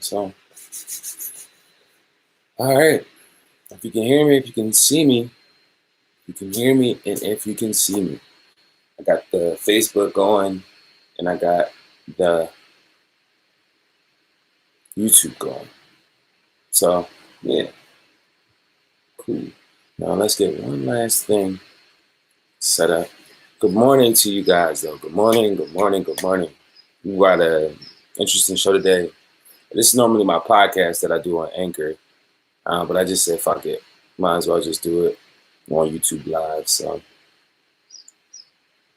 So, all right. If you can hear me, if you can see me, you can hear me, and if you can see me. I got the Facebook going, and I got the YouTube going. So, yeah, cool. Now, let's get one last thing set up. Good morning to you guys, though. Good morning, good morning, good morning. We got an interesting show today. This is normally my podcast that I do on Anchor, but I just said, fuck it. Might as well just do it on YouTube Live. So,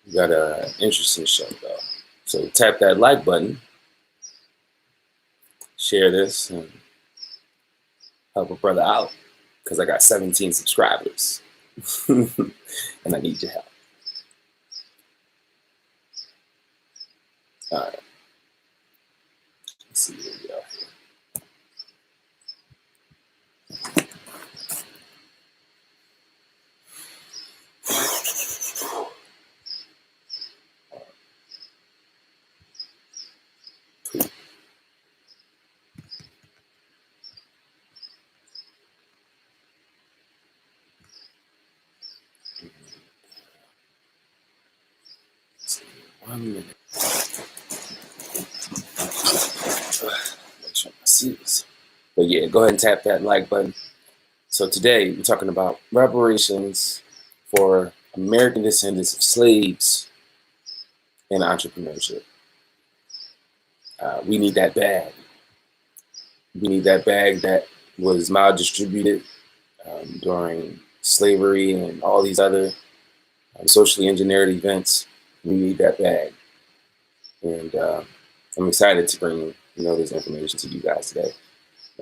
we got an interesting show, though. So, tap that like button, share this, and help a brother out because I got 17 subscribers and I need your help. All right. Let's see where we are here. Cool. One minute. Make sure I see this. But yeah, go ahead and tap that like button. So today we're talking about reparations for American descendants of slaves and entrepreneurship. We need that bag. We need that bag that was maldistributed during slavery and all these other socially engineered events. We need that bag. And I'm excited to bring this information to you guys today.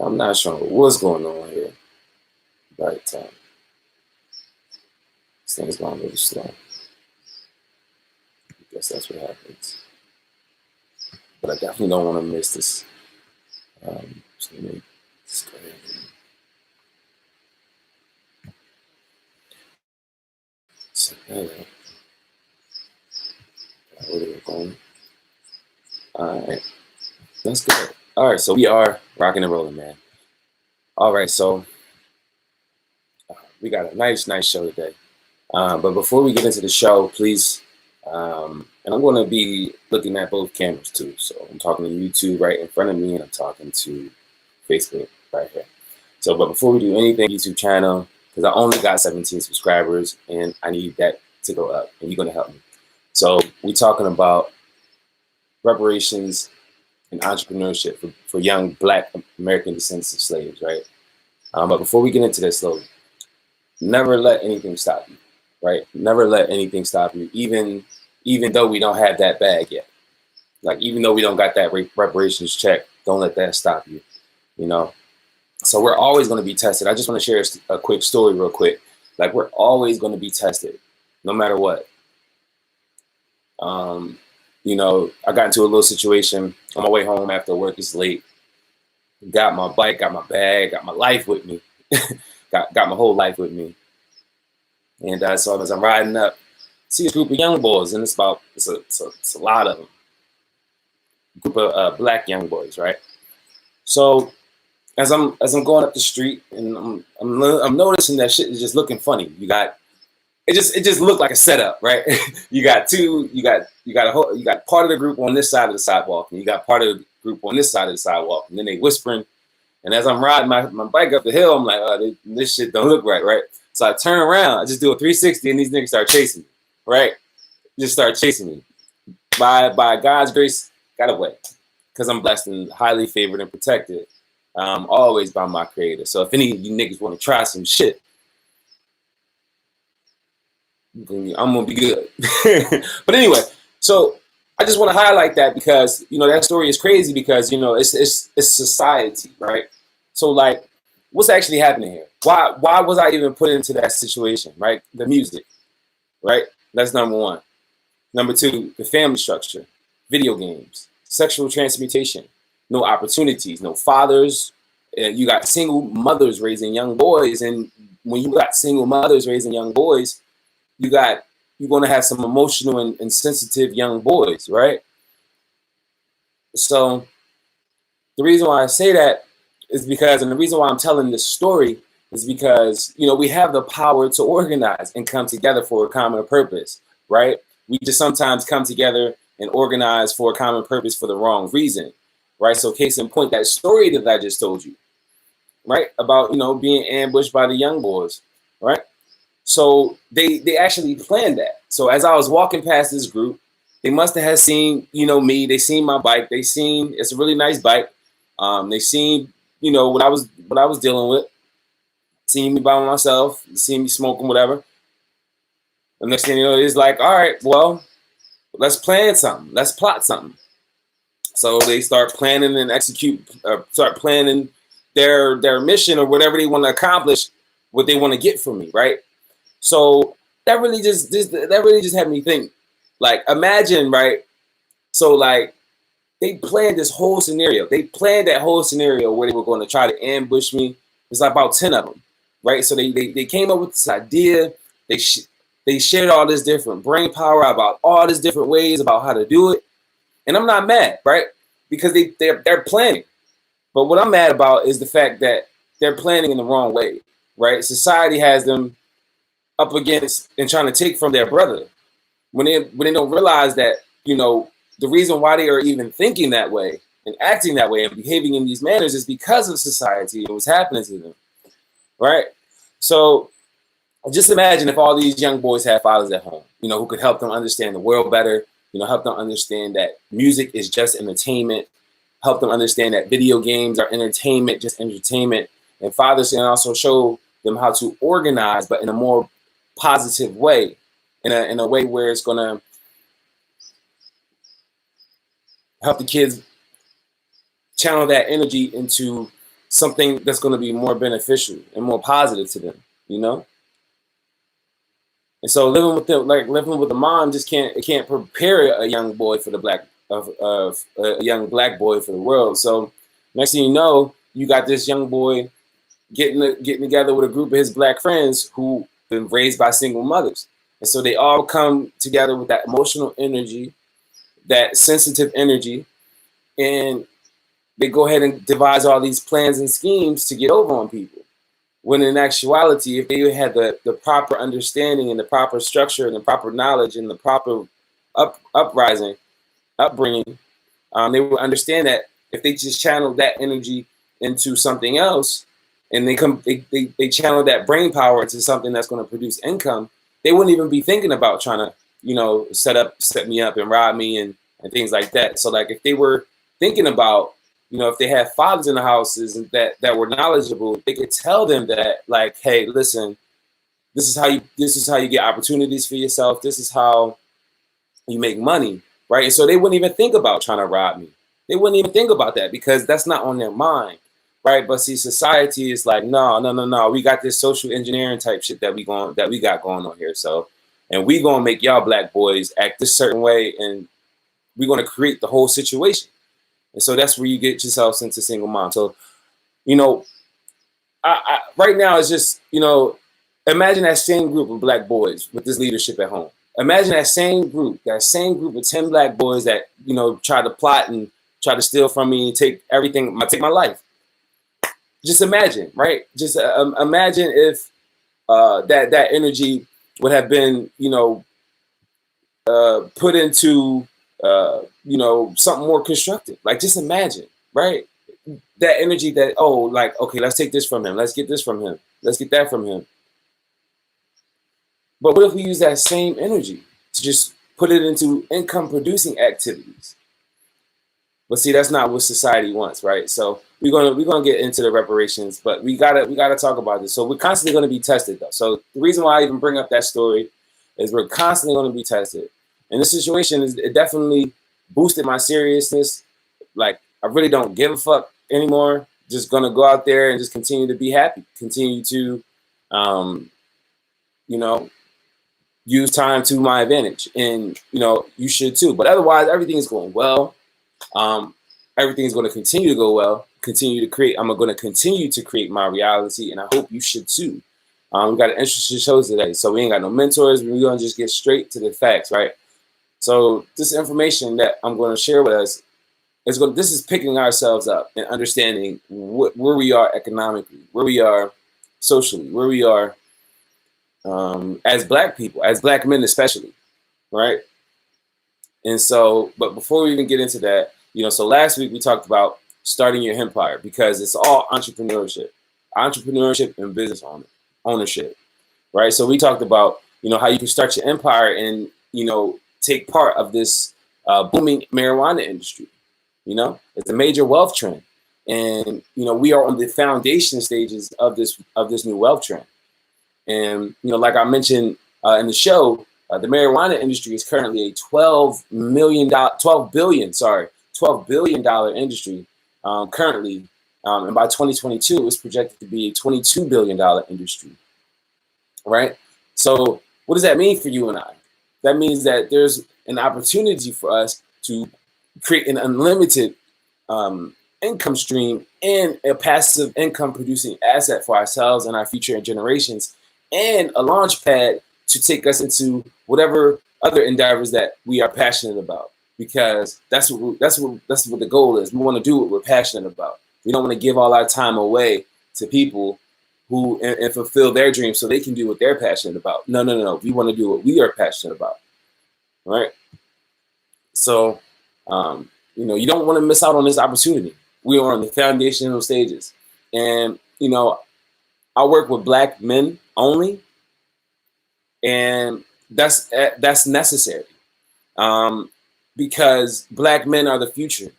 I'm not sure what's going on here, but this thing's going a little slow. I guess that's what happens. But I definitely don't want to miss this. So let me just go ahead and set that up. Where are we going? All right, that's good. All right, so we are rocking and rolling, man. All right, so we got a nice show today. But before we get into the show, please, and I'm going to be looking at both cameras too. So I'm talking to YouTube right in front of me, and I'm talking to Facebook right here. So, but before we do anything, YouTube channel, because I only got 17 subscribers, and I need that to go up, and you're going to help me. So we're talking about reparations and entrepreneurship for young Black American descendants of slaves, right? But before we get into this, though, never let anything stop you, right? Never let anything stop you, even though we don't have that bag yet. Like, even though we don't got that reparations check, don't let that stop you, So we're always going to be tested. I just want to share a quick story real quick. Like, we're always going to be tested, no matter what. I got into a little situation on my way home after work. It's late. Got my bike, got my bag, got my life with me. got my whole life with me. And so as I'm riding up, I see a group of young boys, and it's a lot of them. Group of Black young boys, right? So as I'm going up the street, and I'm noticing that shit is just looking funny. It just looked like a setup, right? you got part of the group on this side of the sidewalk, and you got part of the group on this side of the sidewalk, and then they whispering. And as I'm riding my bike up the hill, I'm like, oh, this shit don't look right? So I turn around, I just do a 360, and these niggas start chasing me, right? Just start chasing me. By God's grace, got away, because I'm blessed and highly favored and protected, always by my Creator. So if any of you niggas want to try some shit, I'm gonna be good. But anyway, so I just want to highlight that because that story is crazy because it's society, right? So like, what's actually happening here? Why was I even put into that situation, right? The music, right? That's number one. Number two, the family structure, video games, sexual transmutation, no opportunities, no fathers. You got single mothers raising young boys, and when you got single mothers raising young boys, you're going to have some emotional and sensitive young boys, right? So The reason why I say that is because, and the reason why I'm telling this story is because, we have the power to organize and come together for a common purpose, right? We just sometimes come together and organize for a common purpose for the wrong reason, right? So case in point, that story that I just told you, right? About, being ambushed by the young boys, right? So they actually planned that. So as I was walking past this group, they must have seen, me. They seen my bike. They seen it's a really nice bike. They seen, what I was dealing with. Seen me by myself. Seen me smoking whatever. The next thing you know, it's like, all right, well, let's plan something. Let's plot something. So they start planning and start planning their mission or whatever they want to accomplish, what they want to get from me, right? So that really just had me think. Like, imagine, right? So like they planned this whole scenario. They planned that whole scenario where they were going to try to ambush me. There's like about 10 of them, right? So they came up with this idea. They shared all this different brain power about all these different ways about how to do it. And I'm not mad, right? Because they're planning. But what I'm mad about is the fact that they're planning in the wrong way, right? Society has them up against and trying to take from their brother when they don't realize that, the reason why they are even thinking that way and acting that way and behaving in these manners is because of society and what's happening to them, right? So just imagine if all these young boys had fathers at home, who could help them understand the world better, help them understand that music is just entertainment, help them understand that video games are entertainment, just entertainment. And fathers can also show them how to organize, but in a more positive way, in a way where it's going to help the kids channel that energy into something that's going to be more beneficial and more positive to them. And so living with the mom just can't prepare a young boy for of a young black boy for the world. So next thing you know, you got this young boy getting together with a group of his black friends who been raised by single mothers. And so they all come together with that emotional energy, that sensitive energy, and they go ahead and devise all these plans and schemes to get over on people. When in actuality, if they had the proper understanding and the proper structure and the proper knowledge and the proper upbringing, they would understand that if they just channel that energy into something else, and they channel that brain power into something that's going to produce income, they wouldn't even be thinking about trying to, set me up and rob me and things like that. So like if they were thinking about, if they had fathers in the houses that were knowledgeable, they could tell them that, like, hey, listen, this is how you get opportunities for yourself. This is how you make money, right? And so they wouldn't even think about trying to rob me. They wouldn't even think about that because that's not on their mind, right? But see, society is like, no. We got this social engineering type shit that we got going on here. So, and we gonna make y'all black boys act this certain way, and we're gonna create the whole situation. And so that's where you get yourself into single mom. So, I right now it's just, imagine that same group of black boys with this leadership at home. Imagine that same group of 10 black boys that, try to plot and try to steal from me and take everything, take my life. Just imagine, right? Just imagine if that energy would have been, put into, something more constructive. Like, just imagine, right? That energy that, okay, let's take this from him. Let's get this from him. Let's get that from him. But what if we use that same energy to just put it into income producing activities? But see, that's not what society wants, right? So we're gonna get into the reparations, but we gotta talk about this. So we're constantly gonna be tested, though. So the reason why I even bring up that story is we're constantly gonna be tested. And this situation it definitely boosted my seriousness. Like, I really don't give a fuck anymore. Just gonna go out there and just continue to be happy. Continue to, use time to my advantage, and you should too. But otherwise, everything is going well. Everything is going to continue to go well. I'm going to continue to create my reality, and I hope you should too. We got an interesting show today, so we ain't got no mentors. We're going to just get straight to the facts, right? So this information that I'm going to share with us This is picking ourselves up and understanding where we are economically, where we are socially, where we are as Black people, as Black men especially, right? And so, but before we even get into that, so last week we talked about starting your empire, because it's all entrepreneurship and business ownership, right? So we talked about, how you can start your empire and, take part of this booming marijuana industry. It's a major wealth trend. And, we are on the foundation stages of this new wealth trend. And, like I mentioned in the show, the marijuana industry is currently a $12 billion industry currently. And by 2022, it's projected to be a $22 billion industry, right? So what does that mean for you and I? That means that there's an opportunity for us to create an unlimited income stream and a passive income producing asset for ourselves and our future generations, and a launch pad to take us into whatever other endeavors that we are passionate about, because that's what the goal is. We want to do what we're passionate about. We don't want to give all our time away to people who and fulfill their dreams so they can do what they're passionate about. No. We want to do what we are passionate about, right? So, you don't want to miss out on this opportunity. We are on the foundational stages, and I work with Black men only, and that's necessary, because Black men are the future.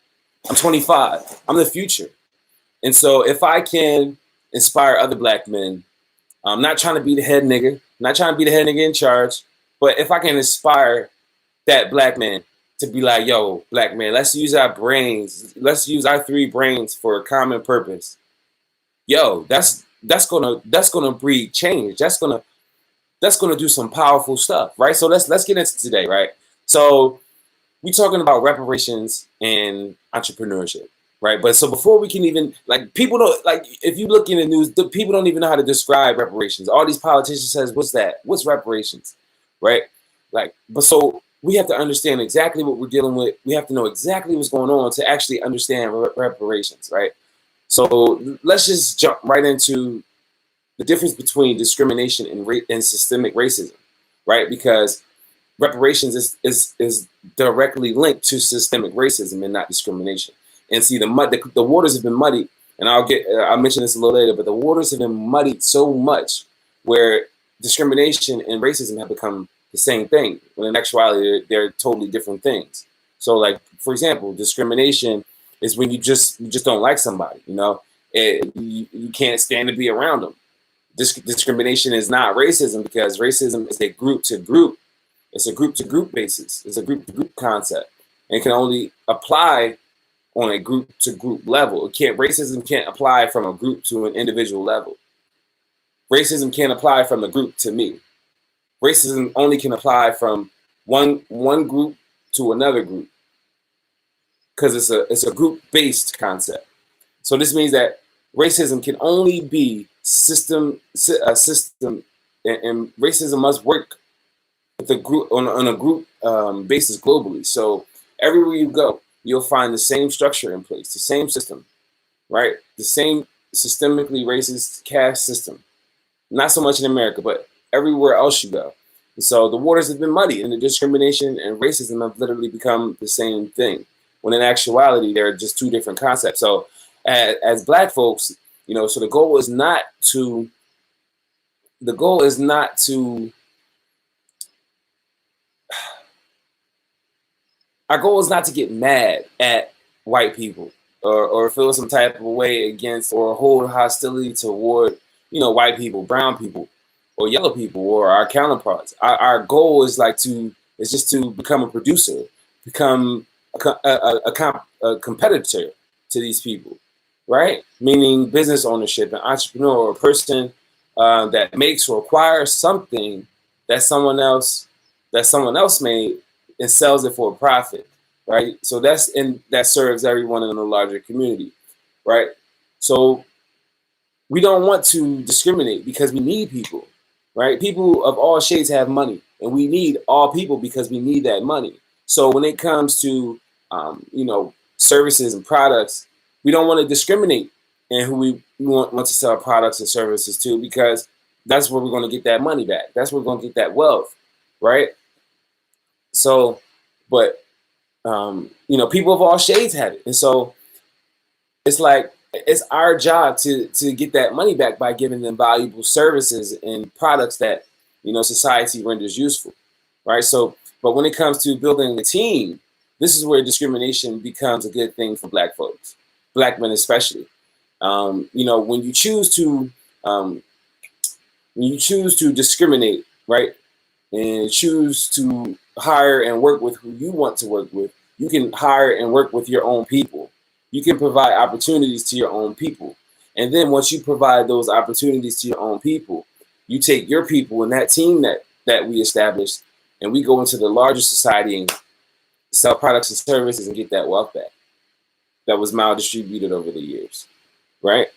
I'm 25. I'm the future, and so if I can inspire other Black men, I'm not trying to be the head nigga, I'm not trying to be the head nigga in charge, but if I can inspire that Black man to be like, yo, Black man, let's use our brains. Let's use our 3 brains for a common purpose. Yo, that's gonna breed change. That's gonna do some powerful stuff, right? So let's get into today, right? So we're talking about reparations and entrepreneurship, right? But so before we can even, people don't, if you look in the news, the people don't even know how to describe reparations. All these politicians says, what's that? What's reparations, right? But so we have to understand exactly what we're dealing with. We have to know exactly what's going on to actually understand reparations, right? So let's just jump right into the difference between discrimination and systemic racism, right? Because reparations is directly linked to systemic racism and not discrimination. And see, the waters have been muddied, and I'll mention this a little later, but the waters have been muddied so much where discrimination and racism have become the same thing, when in actuality they're totally different things. So, for example, discrimination is when you just don't like somebody, you can't stand to be around them. Discrimination is not racism, because racism is a group to group. It's a group to group basis. It's a group to group concept, and it can only apply on a group to group level. Racism can't apply from a group to an individual level. Racism can't apply from a group to me. Racism only can apply from one group to another group, because it's a group based concept. So this means that racism can only be system, and racism must work with a group on a group basis globally. So everywhere you go, you'll find the same structure in place, the same system, right? The same systemically racist caste system. Not so much in America, but everywhere else you go. And so the waters have been muddy, and the discrimination and racism have literally become the same thing, when in actuality they're just 2 different concepts. So as Black folks, so the goal is not to our goal is not to get mad at white people, or feel some type of way against, or hold hostility toward, white people, brown people, or yellow people, or our counterparts. Our goal is just to become a producer, become a competitor to these people, right? Meaning business ownership, an entrepreneur, or a person that makes or acquires something that someone else made and sells it for a profit, right? So that serves everyone in a larger community, right? So we don't want to discriminate, because we need people, right? People of all shades have money, and we need all people because we need that money. So when it comes to services and products, we don't want to discriminate in who we want to sell products and services to, because that's where we're going to get that money back. That's where we're going to get that wealth, right? So, but people of all shades have it, and so it's like it's our job to get that money back by giving them valuable services and products that society renders useful, right? So, but when it comes to building a team, this is where discrimination becomes a good thing for Black folks, Black men especially. When you choose to discriminate, right, and choose to hire and work with who you want to work with, you can hire and work with your own people. You can provide opportunities to your own people. And then once you provide those opportunities to your own people, you take your people and that team that we established, and we go into the larger society and sell products and services and get that wealth back that was maldistributed over the years, right?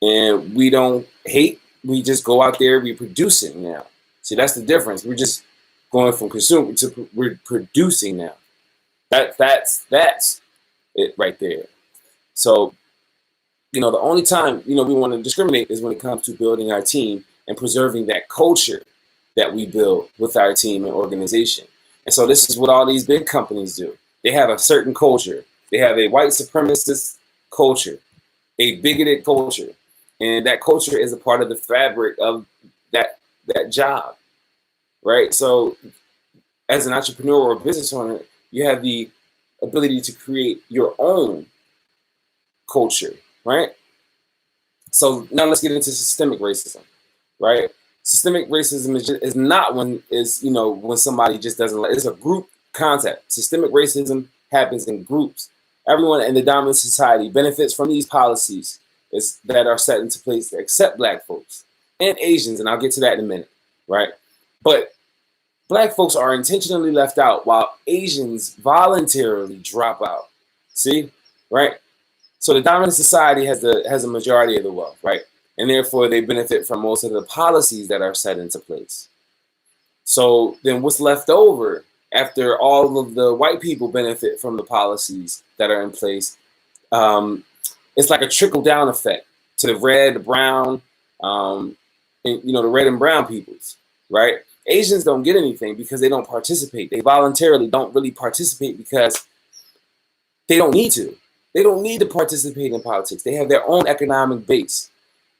And we don't hate, we just go out there, we're producing now. See, that's the difference. We're just going from consumer to we're producing now. That's it right there. So, the only time, we want to discriminate is when it comes to building our team and preserving that culture that we build with our team and organization. And so this is what all these big companies do. They have a certain culture. They have a white supremacist culture, a bigoted culture. And that culture is a part of the fabric of that job, right? So as an entrepreneur or business owner, you have the ability to create your own culture, right? So now let's get into systemic racism, right? Systemic racism is not when somebody just doesn't it's a group concept. Systemic racism happens in groups. Everyone in the dominant society benefits from these policies that are set into place except Black folks and Asians, and I'll get to that in a minute, right? But Black folks are intentionally left out while Asians voluntarily drop out. See, right? So the dominant society has a majority of the wealth, right? And therefore they benefit from most of the policies that are set into place. So then what's left over after all of the white people benefit from the policies that are in place? It's like a trickle down effect to the red, the brown, and the red and brown peoples, right? Asians don't get anything because they don't participate. They voluntarily don't really participate because they don't need to. They don't need to participate in politics. They have their own economic base,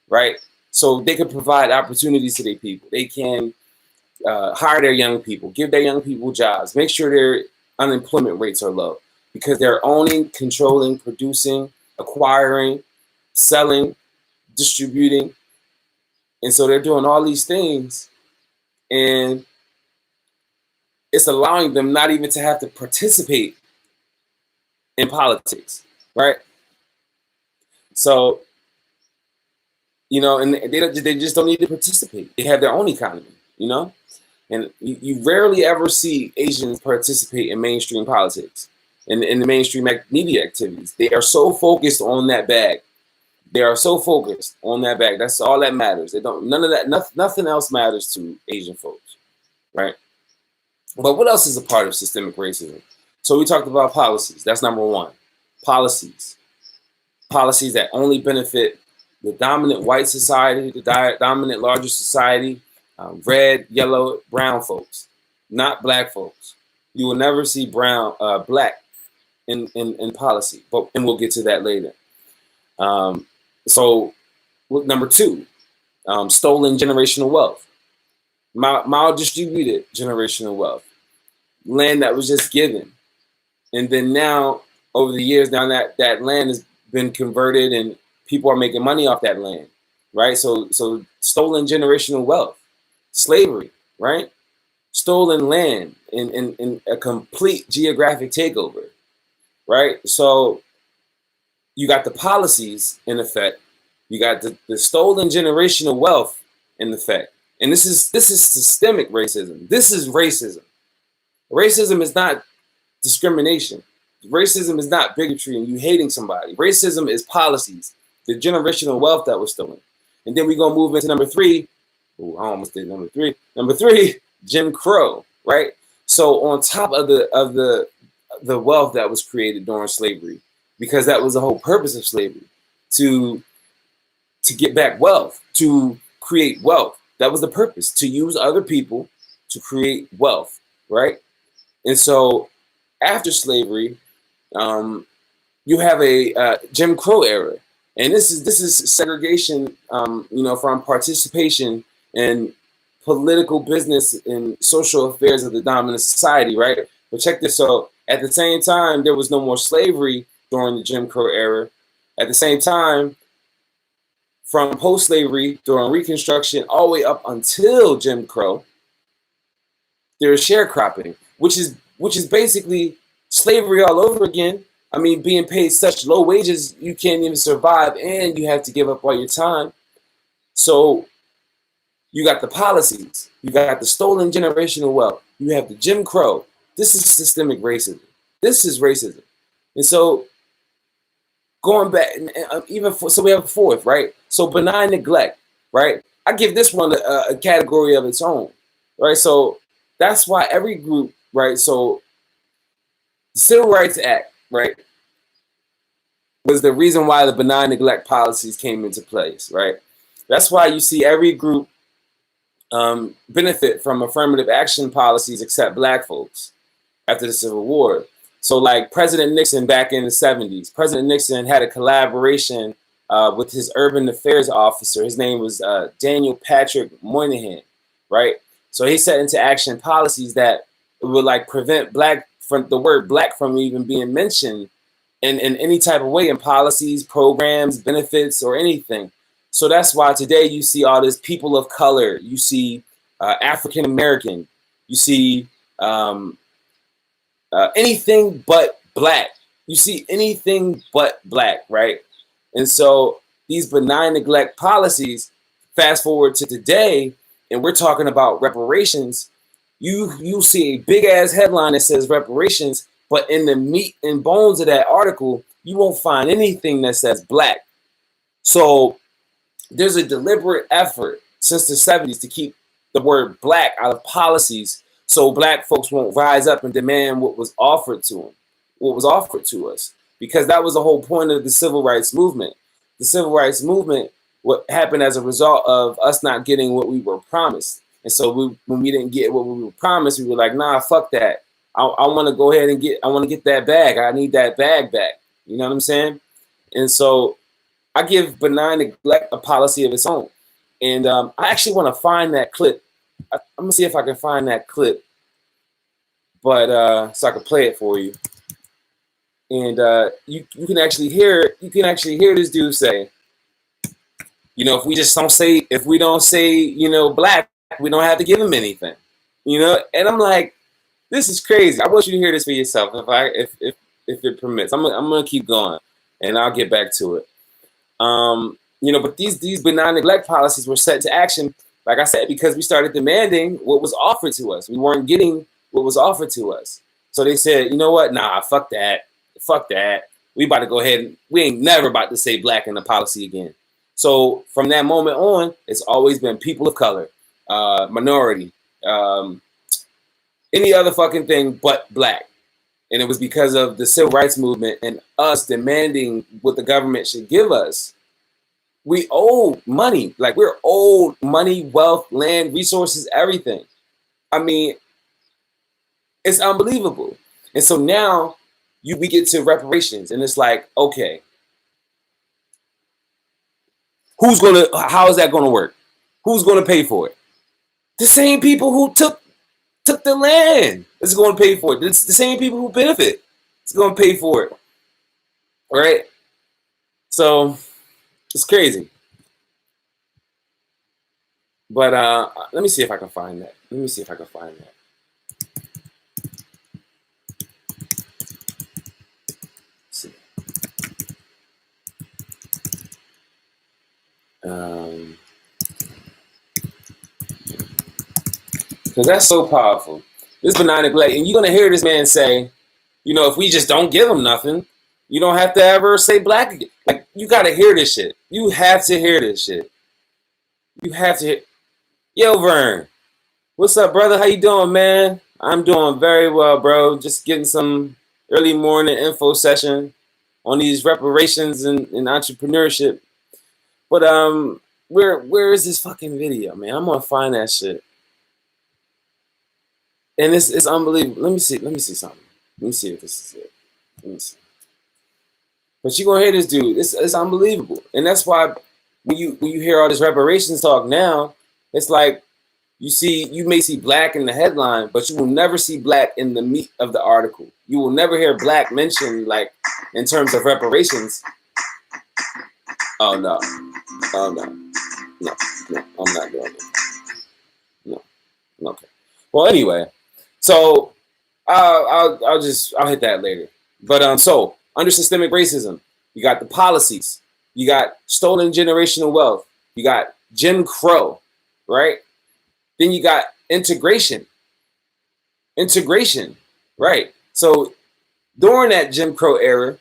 right? So they can provide opportunities to their people. They can hire their young people, give their young people jobs, make sure their unemployment rates are low because they're owning, controlling, producing, acquiring, selling, distributing. And so they're doing all these things, and it's allowing them not even to have to participate in politics, right? So, and they just don't need to participate. They have their own economy, and you rarely ever see Asians participate in mainstream politics and in the mainstream media activities. They are so focused on that bag. They are so focused on that bag. That's all that matters. None of that, nothing else matters to Asian folks, right? But what else is a part of systemic racism? So we talked about policies. That's number one. Policies that only benefit the dominant white society, the dominant larger society, red, yellow, brown folks, not Black folks. You will never see Black in policy, and we'll get to that later. So number two, stolen generational wealth, maldistributed generational wealth, land that was just given. And then now, over the years, now that land has been converted and people are making money off that land, right? So stolen generational wealth, slavery, right? Stolen land in a complete geographic takeover, right? So you got the policies in effect. You got the stolen generational wealth in effect. And this is systemic racism. This is racism. Racism is not discrimination. Racism is not bigotry and you hating somebody. Racism is policies, the generational wealth that was stolen. And then we're going to move into number three. Oh, I almost did number three. Number three, Jim Crow, right? So on top of the wealth that was created during slavery, because that was the whole purpose of slavery, to get back wealth, to create wealth. That was the purpose, to use other people to create wealth, right? And so after slavery, you have a Jim Crow era, and this is segregation, from participation in political, business, and social affairs of the dominant society, right? But check this. So at the same time, there was no more slavery during the Jim Crow era. At the same time, from post-slavery during Reconstruction all the way up until Jim Crow, there's sharecropping, which is basically slavery all over again. I mean, being paid such low wages you can't even survive, and you have to give up all your time. So you got the policies, you got the stolen generational wealth, you have the Jim Crow. This is systemic racism. This is racism. And so going back, so we have a fourth, right? So benign neglect, right? I give this one a category of its own, right? So that's why every group, right? So the Civil Rights Act, right, was the reason why the benign neglect policies came into place, right? That's why you see every group benefit from affirmative action policies except Black folks after the Civil War. So like President Nixon back in the 70s, President Nixon had a collaboration with his urban affairs officer. His name was Daniel Patrick Moynihan, right? So he set into action policies that would like prevent the word black from even being mentioned in any type of way in policies, programs, benefits, or anything. So that's why today you see all this people of color, you see African American, you see anything but black. You see anything but black, right? And so these benign neglect policies, fast forward to today, and we're talking about reparations, you'll see a big ass headline that says reparations, but in the meat and bones of that article, you won't find anything that says black. So there's a deliberate effort since the 70s to keep the word black out of policies so black folks won't rise up and demand what was offered to them, what was offered to us, because that was the whole point of the civil rights movement. The civil rights movement, what happened as a result of us not getting what we were promised. And so when we didn't get what we were promised, we were like, nah, fuck that. I want to go ahead and I want to get that bag. I need that bag back. You know what I'm saying? And so I give benign neglect a policy of its own. And I actually want to find that clip. I'm going to see if I can find that clip, but so I can play it for you. And you can actually hear this dude say, if we don't say, black, we don't have to give him anything, And I'm like, this is crazy. I want you to hear this for yourself, if it permits. I'm gonna keep going, and I'll get back to it. But these benign neglect policies were set to action, like I said, because we started demanding what was offered to us. We weren't getting what was offered to us. So they said, you know what? Nah, fuck that. Fuck that. We about to go ahead and we ain't never about to say black in the policy again. So from that moment on, it's always been people of color, minority, any other fucking thing but black. And it was because of the civil rights movement and us demanding what the government should give us. We owe money. Like, we're owed money, wealth, land, resources, everything. I mean, it's unbelievable. And so now we get to reparations, and it's like, okay, how is that gonna work? Who's gonna pay for it? The same people who took the land is going to pay for it. It's the same people who benefit. It's going to pay for it. All right. So it's crazy. But let me see if I can find that. Let's see. Because that's so powerful. This benign neglect, and you're gonna hear this man say, if we just don't give them nothing, you don't have to ever say black again. Like, you gotta hear this shit. You have to hear this shit. You have to hear. Yo, Vern, what's up, brother? How you doing, man? I'm doing very well, bro. Just getting some early morning info session on these reparations and entrepreneurship. But where is this fucking video, man? I'm gonna find that shit. And it's unbelievable. Let me see something. Let me see if this is it. Let me see. But you gonna hear this dude. It's unbelievable. And that's why when you hear all this reparations talk now, it's like you may see black in the headline, but you will never see black in the meat of the article. You will never hear black mentioned like in terms of reparations. Oh no. Oh no. No, I'm not doing it. No. Okay. Well, anyway, so I'll hit that later. But so under systemic racism, you got the policies, you got stolen generational wealth, you got Jim Crow, right? Then you got integration, right? So during that Jim Crow era,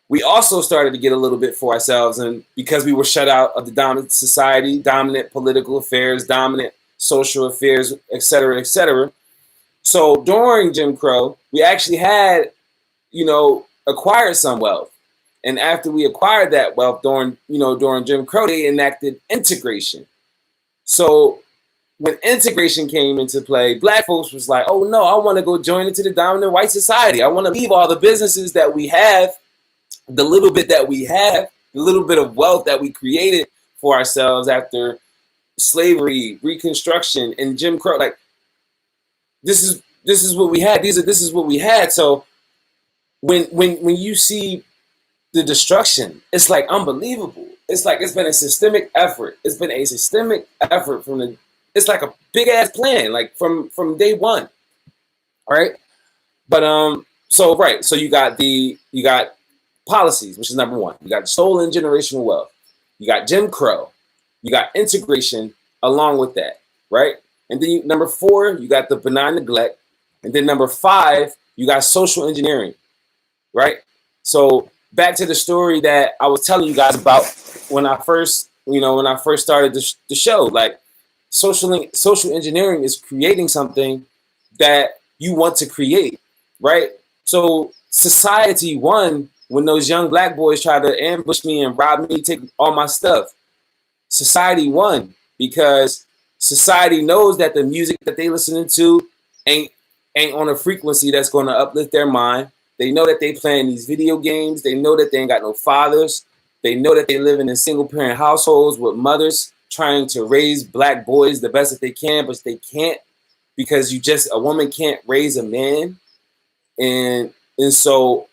we also started to get a little bit for ourselves, and because we were shut out of the dominant society, dominant political affairs, dominant social affairs, et cetera, et cetera. So during Jim Crow, we actually had, acquired some wealth. And after we acquired that wealth during Jim Crow, they enacted integration. So when integration came into play, black folks was like, oh no, I want to go join into the dominant white society. I want to leave all the businesses that we have, the little bit that we have, the little bit of wealth that we created for ourselves after slavery, Reconstruction, and Jim Crow. Like, this is what we had. This is what we had. So when you see the destruction, it's like unbelievable. It's like it's been a systemic effort. It's been a systemic effort it's like a big ass plan, like from day one. All right. But so you got policies, which is number one. You got stolen generational wealth. You got Jim Crow. You got integration along with that, right? And then number four, you got the benign neglect. And then number five, you got social engineering, right? So back to the story that I was telling you guys about when I first started the show. Like, social engineering is creating something that you want to create, right? So society won when those young black boys tried to ambush me and rob me, take all my stuff. Society won because society knows that the music that they listening to ain't on a frequency that's going to uplift their mind. They know that they playing these video games. They know that they ain't got no fathers. They know that they live in single parent households with mothers trying to raise black boys the best that they can, but they can't because a woman can't raise a man. And so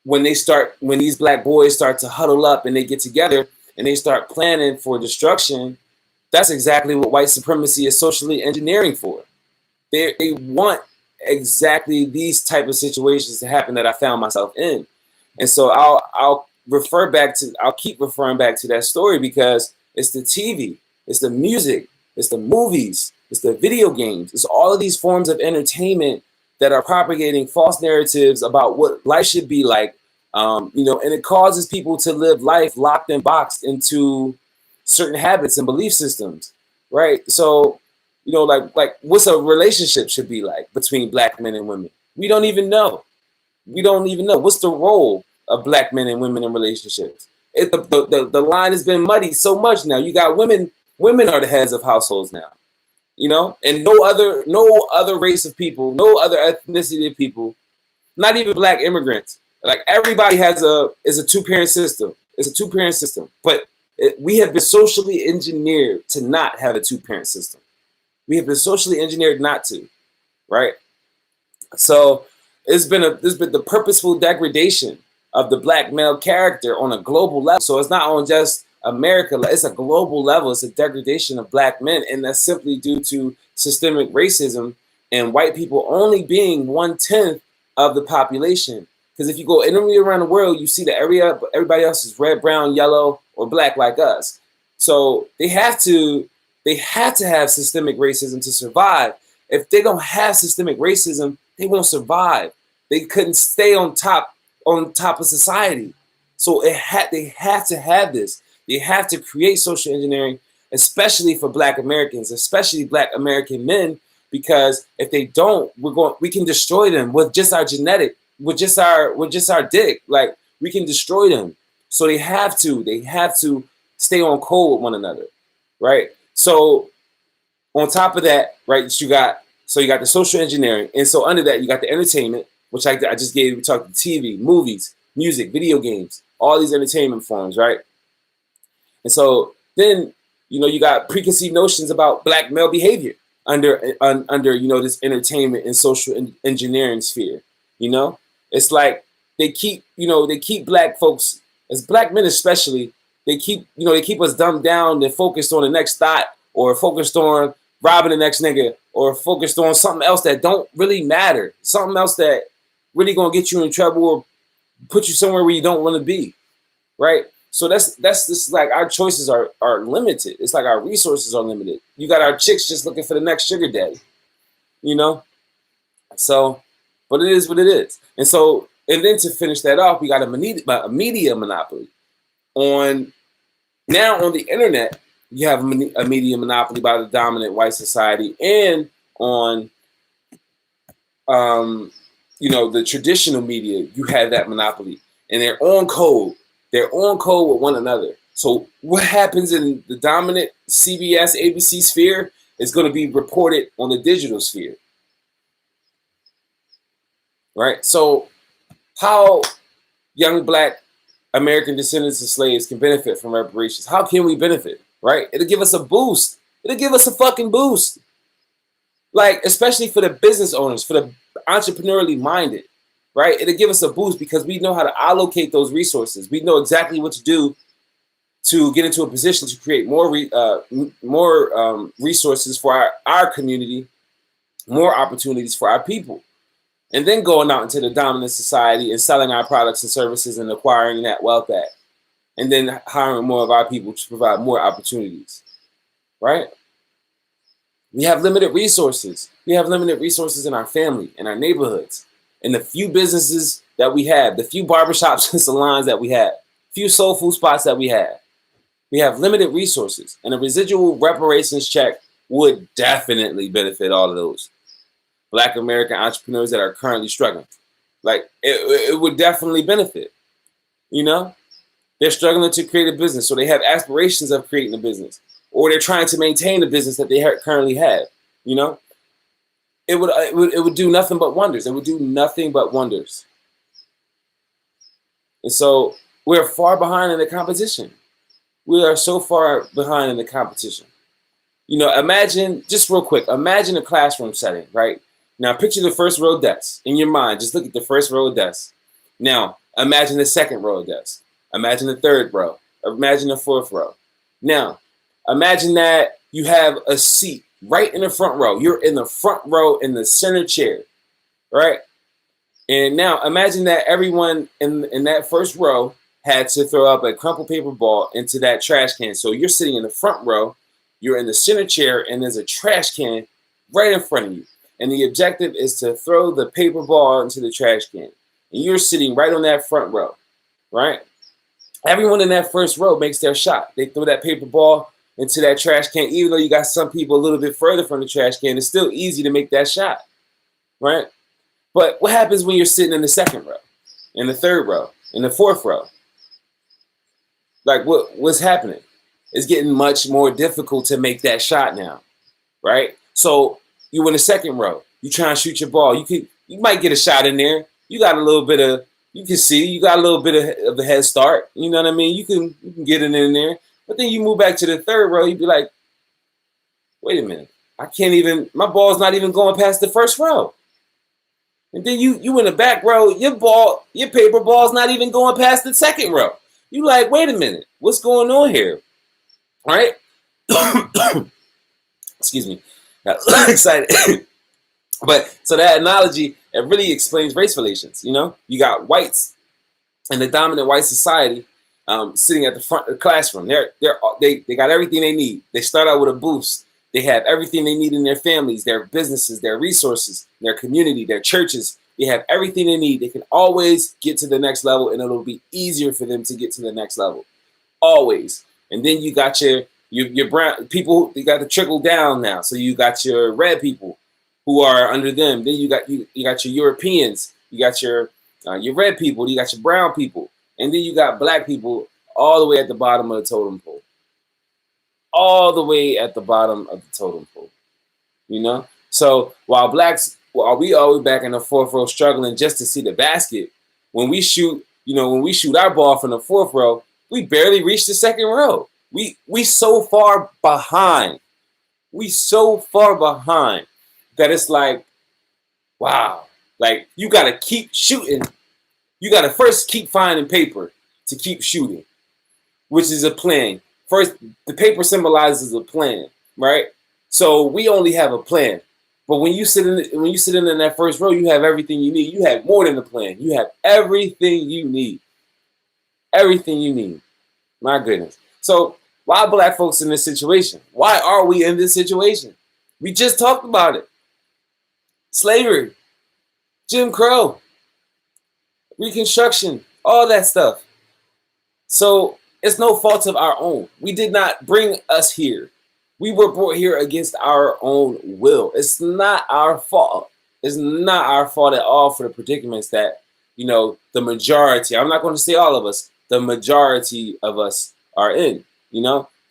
when these black boys start to huddle up and they get together and they start planning for destruction, that's exactly what white supremacy is socially engineering for. They want exactly these type of situations to happen that I found myself in. And so I'll keep referring back to that story because it's the TV, it's the music, it's the movies, it's the video games, it's all of these forms of entertainment that are propagating false narratives about what life should be like, and it causes people to live life locked and boxed into certain habits and belief systems, right? So, like what's a relationship should be like between black men and women? We don't even know. What's the role of black men and women in relationships. The line has been muddied so much now. You got women are the heads of households now, and no other race of people, no other ethnicity of people, not even black immigrants. Like, everybody is a two-parent system. It's a two-parent system, but we have been socially engineered to not have a two-parent system. We have been socially engineered not to, right? So there's been the purposeful degradation of the black male character on a global level. So it's not on just America, it's a global level. It's a degradation of black men, and that's simply due to systemic racism and white people only being 1/10 of the population. Because if you go anywhere around the world, you see that everybody else is red, brown, yellow, or black like us. So they have to have systemic racism to survive. If they don't have systemic racism, they won't survive. They couldn't stay on top of society. So they have to have this. They have to create social engineering, especially for black Americans, especially black American men, because if they don't, we can destroy them with just our genetic. with just our dick. Like, we can destroy them. So they have to stay on code with one another, right? So on top of that, right, you got the social engineering, and so under that you got the entertainment, which I just gave. We talked TV, movies, music, video games, all these entertainment forms, right? And so then, you got preconceived notions about black male behavior under this entertainment and social engineering sphere. It's like they keep black folks, as black men especially, they keep us dumbed down and focused on the next thought, or focused on robbing the next nigga, or focused on something else that don't really matter, something else that really gonna get you in trouble or put you somewhere where you don't want to be, right? So that's just like our choices are limited. It's like our resources are limited. You got our chicks just looking for the next sugar daddy, you know. So, but it is what it is. And then to finish that off, we got a media monopoly. On the internet, you have a media monopoly by the dominant white society, and on the traditional media, you have that monopoly, and they're on code. They're on code with one another. So what happens in the dominant CBS, ABC sphere is going to be reported on the digital sphere, right? So how young black American descendants of slaves can benefit from reparations? How can we benefit, right? It'll give us a boost. It'll give us a fucking boost. Like, especially for the business owners, for the entrepreneurially minded, right? It'll give us a boost because we know how to allocate those resources. We know exactly what to do to get into a position to create more resources for our community, more opportunities for our people. And then going out into the dominant society and selling our products and services and acquiring that wealth back. And then hiring more of our people to provide more opportunities, right? We have limited resources. We have limited resources in our family, in our neighborhoods, in the few businesses that we have, the few barbershops and salons that we have, few soul food spots that we have. We have limited resources, and a residual reparations check would definitely benefit all of those Black American entrepreneurs that are currently struggling. Like, it would definitely benefit. They're struggling to create a business, so they have aspirations of creating a business, or they're trying to maintain the business that they currently have. It would do nothing but wonders. It would do nothing but wonders. And so we're far behind in the competition. We are so far behind in the competition. Imagine, just real quick, imagine a classroom setting, right? Now picture the first row desk in your mind. Just look at the first row of desks. Now imagine the second row of desks. Imagine the third row. Imagine the fourth row. Now imagine that you have a seat right in the front row. You're in the front row in the center chair, right? And now imagine that everyone in that first row had to throw up a crumpled paper ball into that trash can. So you're sitting in the front row, you're in the center chair, and there's a trash can right in front of you. And the objective is to throw the paper ball into the trash can. And you're sitting right on that front row, right? Everyone in that first row makes their shot. They throw that paper ball into that trash can. Even though you got some people a little bit further from the trash can, it's still easy to make that shot, right? But what happens when you're sitting in the second row, in the third row, in the fourth row? Like, what's happening? It's getting much more difficult to make that shot now, right? So you in the second row, you try and shoot your ball. You might get a shot in there. You got a little bit of, you can see, you got a little bit of a head start. You know what I mean? You can get it in there. But then you move back to the third row, you'd be like, wait a minute, my ball's not even going past the first row. And then you in the back row, your paper ball's not even going past the second row. You like, wait a minute, what's going on here? All right? Excuse me. Got excited. But so that analogy, it really explains race relations. You got whites in the dominant white society sitting at the front of the classroom. They got everything they need. They start out with a boost. They have everything they need in their families, their businesses, their resources, their community, their churches. They have everything they need. They can always get to the next level, and it'll be easier for them to get to the next level. Always. And then you got your brown people. You got to trickle down now. So you got your red people who are under them. Then you got your Europeans. You got your Your red people, you got your brown people, and then you got black people all the way at the bottom of the totem pole. All the way at the bottom of the totem pole. You know? So while we always back in the fourth row struggling just to see the basket, when we shoot our ball from the fourth row, we barely reach the second row. We so far behind. We so far behind that it's like, wow. Like, you gotta keep shooting. You gotta first keep finding paper to keep shooting, which is a plan. First, the paper symbolizes a plan, right? So we only have a plan. But when you sit in that first row, you have everything you need. You have more than a plan. You have everything you need. Everything you need. My goodness. So why are black folks in this situation? Why are we in this situation? We just talked about it. Slavery, Jim Crow, Reconstruction, all that stuff. So it's no fault of our own. We did not bring us here. We were brought here against our own will. It's not our fault. It's not our fault at all for the predicaments that, the majority, I'm not going to say all of us, the majority of us are in,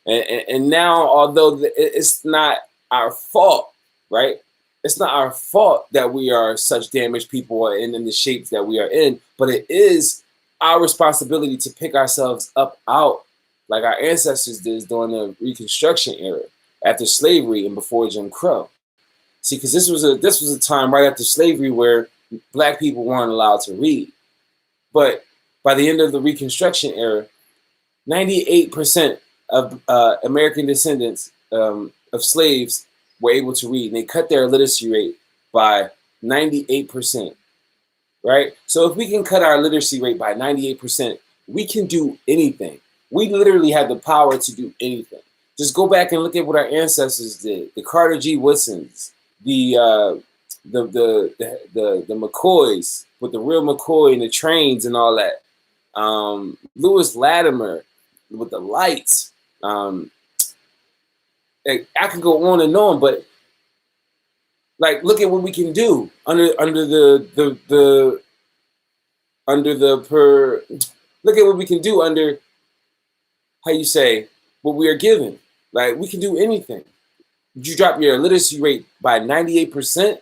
And now, although it's not our fault, right? It's not our fault that we are such damaged people and in the shapes that we are in, but it is our responsibility to pick ourselves up out like our ancestors did during the Reconstruction era, after slavery and before Jim Crow. See, because this was a time right after slavery where black people weren't allowed to read. But by the end of the Reconstruction era, 98% of American descendants of slaves were able to read, and they cut their literacy rate by 98%. Right? So if we can cut our literacy rate by 98%, we can do anything. We literally have the power to do anything. Just go back and look at what our ancestors did. The Carter G. Woodsons, the McCoys, with the real McCoy and the trains and all that. Lewis Latimer with the lights. I could go on and on, but like, look at what we can do look at what we can do under, what we are given. Like, we can do anything. You drop your literacy rate by 98%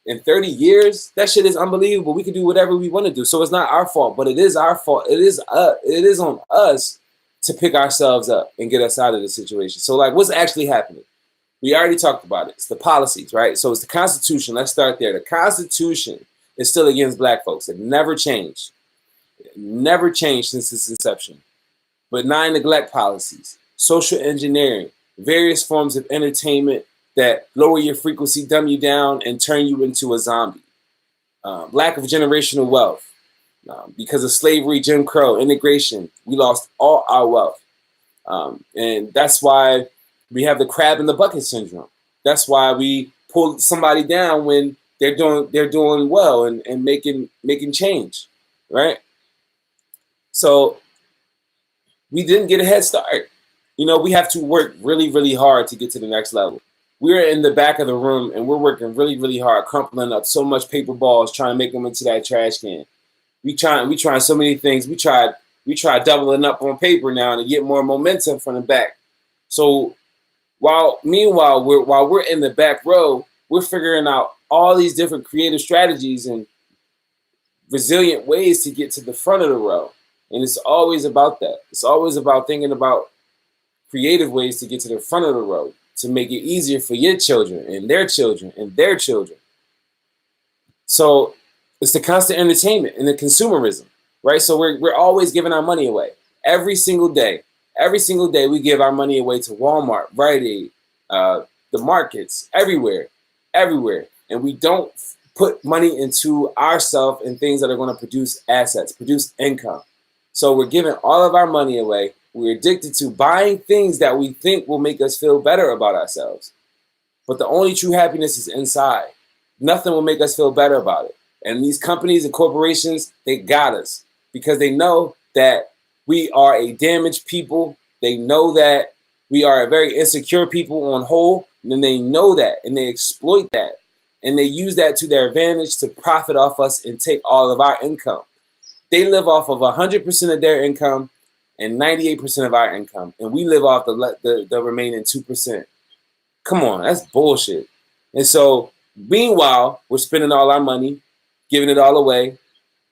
in 30 years. That shit is unbelievable. We can do whatever we want to do. So it's not our fault, but it is our fault. It is on us to pick ourselves up and get us out of the situation. So, like, what's actually happening? We already talked about it. It's the policies, right? So it's the Constitution. Let's start there. The Constitution is still against black folks. It never changed. It never changed since its inception. Benign neglect policies, social engineering, various forms of entertainment that lower your frequency, dumb you down, and turn you into a zombie. Lack of generational wealth. Because of slavery, Jim Crow, integration, we lost all our wealth. And that's why we have the crab in the bucket syndrome. That's why we pull somebody down when they're doing well and making change, right? So we didn't get a head start. We have to work really, really hard to get to the next level. We're in the back of the room and we're working really, really hard, crumpling up so much paper balls, trying to make them into that trash can. We try so many things. We try doubling up on paper now to get more momentum from the back. So meanwhile, we're in the back row, we're figuring out all these different creative strategies and resilient ways to get to the front of the row. And it's always about that. It's always about thinking about creative ways to get to the front of the row, to make it easier for your children and their children and their children. So it's the constant entertainment and the consumerism, right? So we're always giving our money away. Every single day we give our money away to Walmart, Rite Aid, the markets, everywhere. And we don't put money into ourselves and things that are going to produce assets, produce income. So we're giving all of our money away. We're addicted to buying things that we think will make us feel better about ourselves. But the only true happiness is inside. Nothing will make us feel better about it. And these companies and corporations, they got us because they know that we are a damaged people. They know that we are a very insecure people on whole. And then they know that and they exploit that. And they use that to their advantage to profit off us and take all of our income. They live off of 100% of their income and 98% of our income, and we live off the remaining 2%. Come on, that's bullshit. And so, meanwhile, we're spending all our money, giving it all away.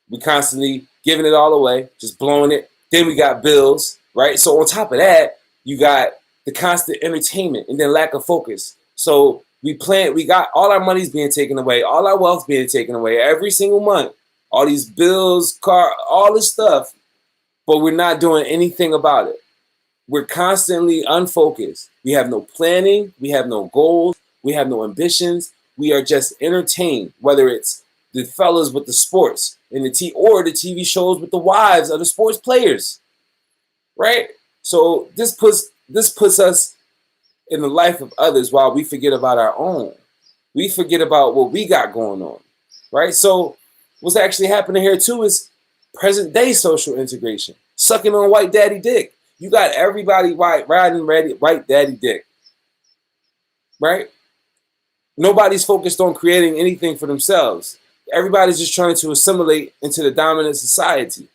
We constantly giving it all away, just blowing it. Then we got bills, right? So on top of that, you got the constant entertainment and then lack of focus. So we got all our money's being taken away, all our wealth being taken away every single month. All these bills, car, all this stuff, but we're not doing anything about it. We're constantly unfocused. We have no planning. We have no goals. We have no ambitions. We are just entertained, whether it's the fellas with the sports and or the TV shows with the wives of the sports players, right? So this puts us in the life of others while we forget about our own. We forget about what we got going on, right? So what's actually happening here too is present day social integration, sucking on white daddy dick. You got everybody riding white daddy dick, right? Nobody's focused on creating anything for themselves. Everybody's just trying to assimilate into the dominant society.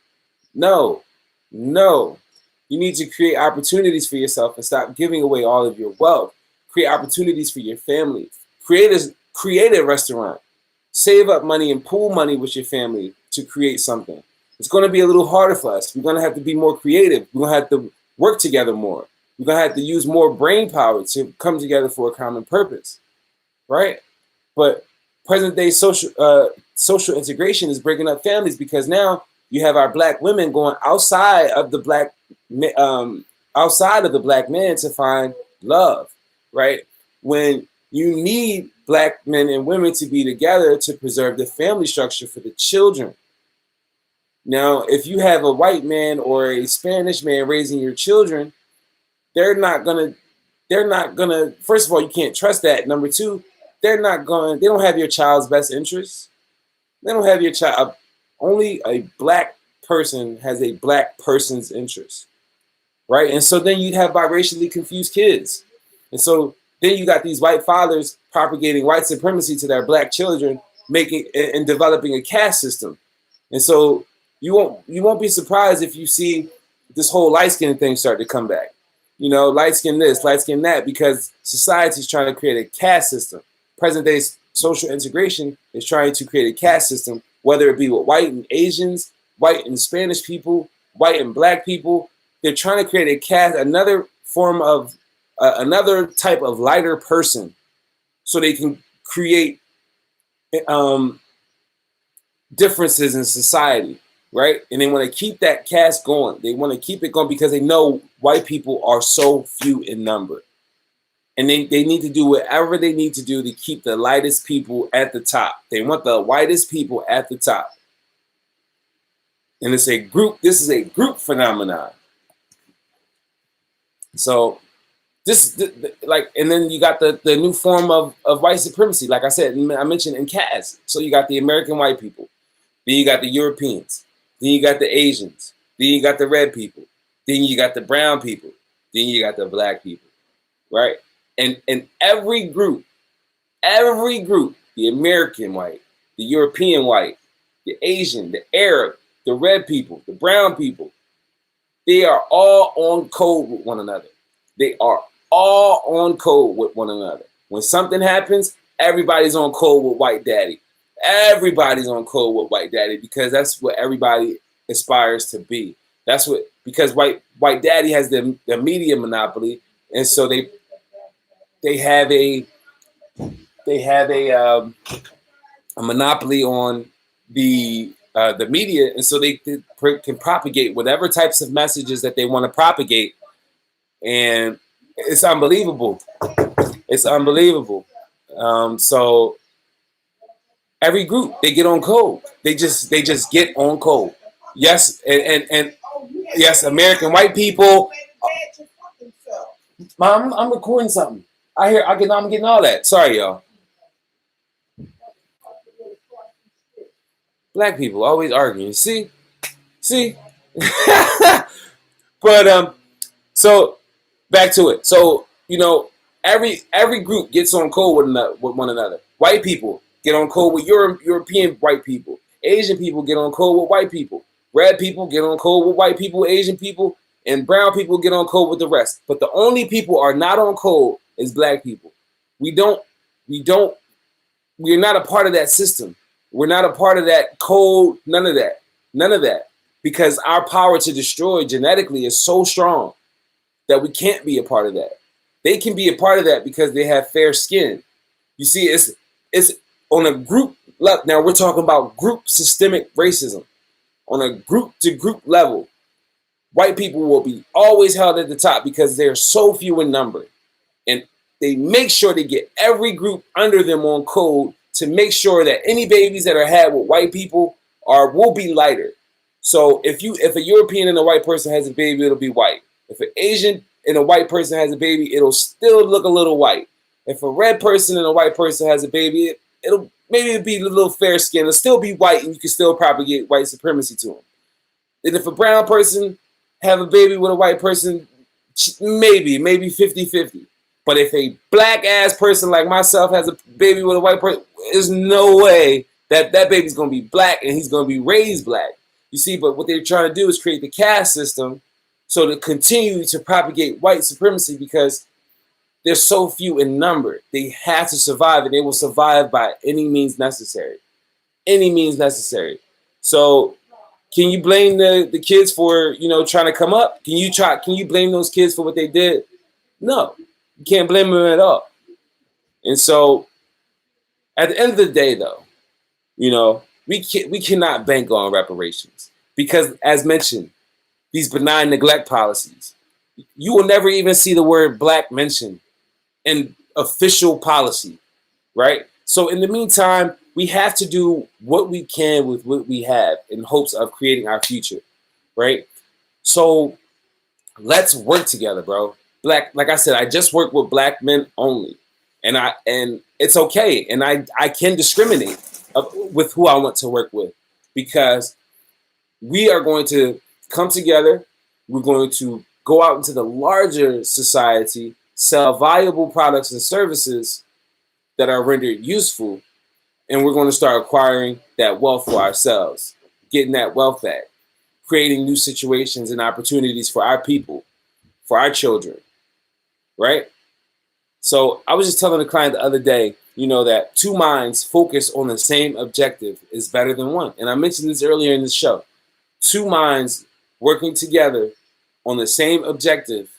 No. You need to create opportunities for yourself and stop giving away all of your wealth. Create opportunities for your family. Create a restaurant. Save up money and pool money with your family to create something. It's going to be a little harder for us. We're going to have to be more creative. We're going to have to work together more. We're going to have to use more brain power to come together for a common purpose, right? But present day social integration is breaking up families because now you have our black women going outside of the black man to find love, right? When you need black men and women to be together to preserve the family structure for the children. Now, if you have a white man or a Spanish man raising your children, they're not gonna, first of all, you can't trust that. Number two, they don't have your child's best interests. They don't have your child. Only a black person has a black person's interest, right? And so then you'd have biracially confused kids. And so then you got these white fathers propagating white supremacy to their black children, making and developing a caste system. And so you won't be surprised if you see this whole light skin thing start to come back. You know, light skin this, light skin that, because society's trying to create a caste system. Present day social integration is trying to create a caste system, whether it be with white and Asians, white and Spanish people, white and black people. They're trying to create a caste, another form of another type of lighter person, so they can create differences in society, right? And they want to keep that caste going. They want to keep it going because they know white people are so few in number. And they need to do whatever they need to do to keep the lightest people at the top. They want the whitest people at the top. And it's a group, this is a group phenomenon. So and then you got the new form of white supremacy. Like I said, I mentioned in caste. So you got the American white people. Then you got the Europeans. Then you got the Asians. Then you got the red people. Then you got the brown people. Then you got the black people, right? And every group, the American white, the European white, the Asian, the Arab, the red people, the brown people, they are all on code with one another. They are all on code with one another. When something happens, everybody's on code with white daddy. Everybody's on code with white daddy because that's what everybody aspires to be. That's what, because white daddy has the media monopoly, and so they have a monopoly on the media, and so they can propagate whatever types of messages that they want to propagate, and it's unbelievable. It's unbelievable. So every group, they get on code. They just get on code. Yes, and yes, American white people. Mom, I'm recording something. I'm getting all that. Sorry, y'all. Black people always arguing. See, but so back to it. So every group gets on code with one another. White people get on code with European white people. Asian people get on code with white people. Red people get on code with white people, Asian people, and brown people get on code with the rest. But the only people are not on code is black people. We're not a part of that system. We're not a part of that code, none of that. None of that. Because our power to destroy genetically is so strong that we can't be a part of that. They can be a part of that because they have fair skin. You see, it's on a group level. Now we're talking about group systemic racism. On a group to group level, white people will be always held at the top because they're so few in number. And they make sure they get every group under them on code to make sure that any babies that are had with white people will be lighter. So if a European and a white person has a baby, it'll be white. If an Asian and a white person has a baby, it'll still look a little white. If a red person and a white person has a baby, it'll maybe be a little fair skin. It'll still be white, and you can still propagate white supremacy to them. And if a brown person have a baby with a white person, maybe 50-50. But if a black ass person like myself has a baby with a white person, there's no way that baby's gonna be black and he's gonna be raised black. You see, but what they're trying to do is create the caste system so to continue to propagate white supremacy because they're so few in number. They have to survive, and they will survive by any means necessary. Any means necessary. So can you blame the kids for, trying to come up? Can you blame those kids for what they did? No. You can't blame them at all. And so at the end of the day, though, we cannot bank on reparations because, as mentioned, these benign neglect policies, you will never even see the word black mentioned in official policy, right? So in the meantime, we have to do what we can with what we have in hopes of creating our future, right? So let's work together, bro. Like I said, I just work with black men only, and it's okay, and I can discriminate with who I want to work with because we are going to come together. We're going to go out into the larger society, sell valuable products and services that are rendered useful, and we're going to start acquiring that wealth for ourselves, getting that wealth back, creating new situations and opportunities for our people, for our children, right? So I was just telling a client the other day, that two minds focused on the same objective is better than one. And I mentioned this earlier in the show. Two minds working together on the same objective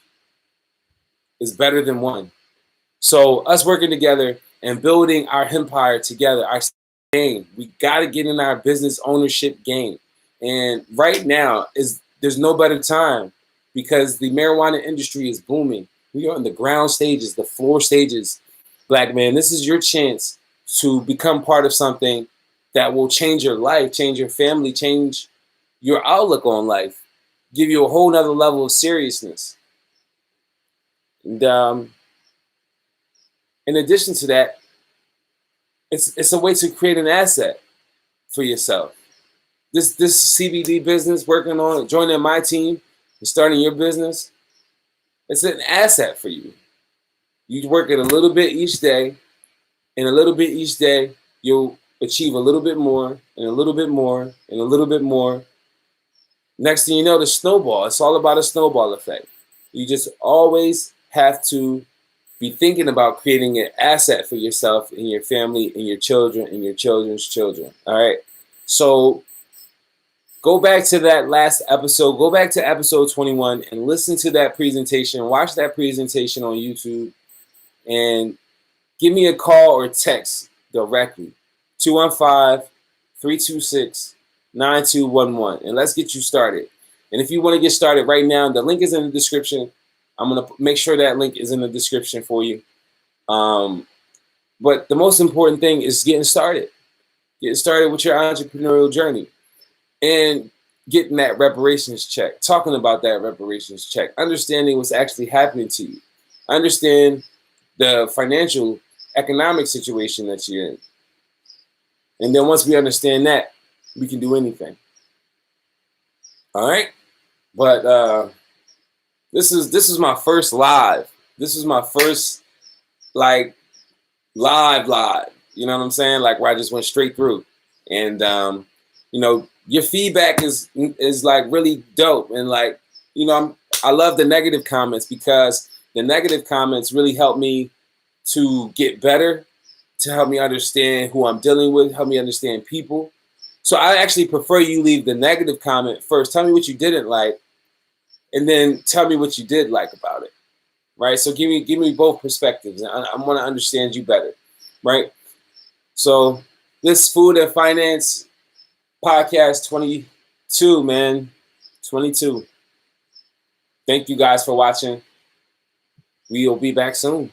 is better than one. So us working together and building our empire together, our game, we got to get in our business ownership game. And right now there's no better time because the marijuana industry is booming. We are in the ground stages, the floor stages. Black man, this is your chance to become part of something that will change your life, change your family, change your outlook on life, give you a whole nother level of seriousness. And in addition to that, it's a way to create an asset for yourself. This CBD business, working on joining my team and starting your business, it's an asset for you. You work it a little bit each day, and a little bit each day, you'll achieve a little bit more, and a little bit more, and a little bit more. Next thing you know, the snowball. It's all about a snowball effect. You just always have to be thinking about creating an asset for yourself and your family and your children and your children's children. All right. So go back to that last episode. Go back to episode 21 and listen to that presentation. Watch that presentation on YouTube and give me a call or text directly. 215-326-9211. And let's get you started. And if you want to get started right now, the link is in the description. I'm going to make sure that link is in the description for you. But the most important thing is getting started. Getting started with your entrepreneurial journey and getting that reparations check, talking about that reparations check, understanding what's actually happening to you. Understand the financial, economic situation that you're in. And then once we understand that, we can do anything. All right? But this is my first live. This is my first live. You know what I'm saying? Like where I just went straight through. And your feedback is like really dope. And like, I love the negative comments, because the negative comments really help me to get better, to help me understand who I'm dealing with, help me understand people. So I actually prefer you leave the negative comment first. Tell me what you didn't like, and then tell me what you did like about it. Right? So give me both perspectives. I want to understand you better. Right? So this Food and Finance podcast 22, man. 22. Thank you guys for watching. We will be back soon.